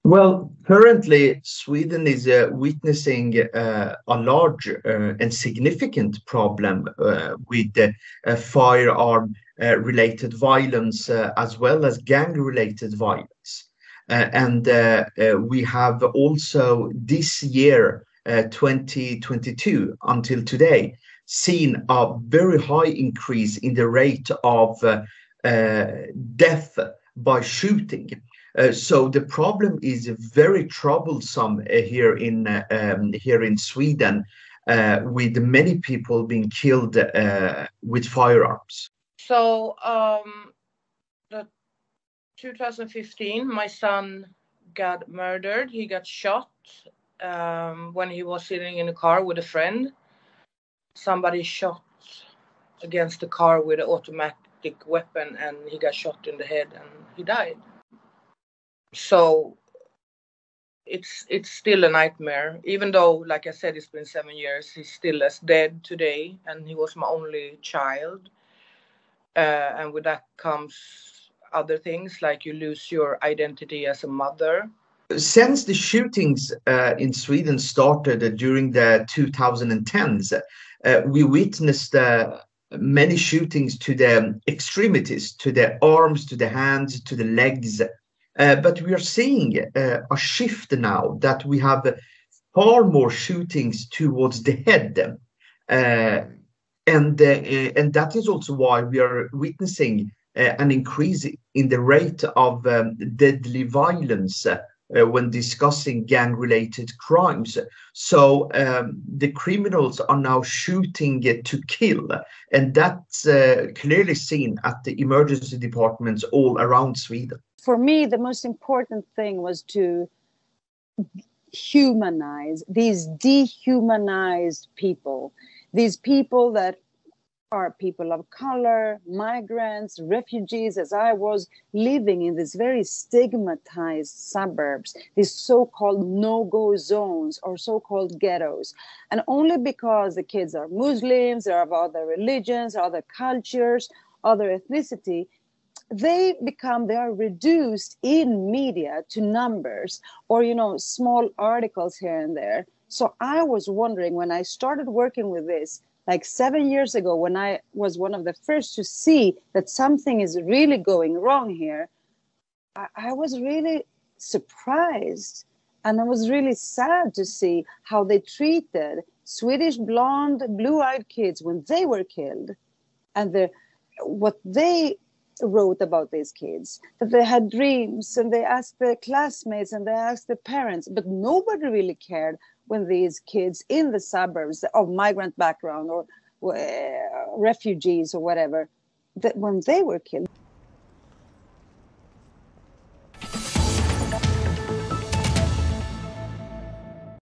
Well, currently, Sweden is witnessing a large and significant problem with firearm related violence as well as gang related violence. And we have also this year, 2022, until today, seen a very high increase in the rate of death by shooting. So the problem is very troublesome here in Sweden, with many people being killed with firearms. So, the 2015, my son got murdered. He got shot when he was sitting in a car with a friend. Somebody shot against the car with an automatic weapon, and he got shot in the head, and he died. So it's still a nightmare, even though, like I said, it's been 7 years. He's still as dead today, and he was my only child. And with that comes other things, like you lose your identity as a mother. Since the shootings in Sweden started during the 2010s, we witnessed many shootings to the extremities, to the arms, to the hands, to the legs. But we are seeing a shift now, that we have far more shootings towards the head. And that is also why we are witnessing an increase in the rate of deadly violence when discussing gang-related crimes. So the criminals are now shooting to kill, and that's clearly seen at the emergency departments all around Sweden. For me, the most important thing was to humanize these dehumanized people, these people that are people of color, migrants, refugees, as I was, living in these very stigmatized suburbs, these so-called no-go zones or so-called ghettos. And only because the kids are Muslims, they're of other religions, other cultures, other ethnicity, they are reduced in media to numbers or, small articles here and there. So I was wondering, when I started working with this, like 7 years ago, when I was one of the first to see that something is really going wrong here, I was really surprised. And I was really sad to see how they treated Swedish blonde, blue-eyed kids when they were killed. And what they wrote about these kids, that they had dreams, and they asked their classmates and they asked their parents, but nobody really cared when these kids in the suburbs of migrant background or refugees or whatever, that when they were killed.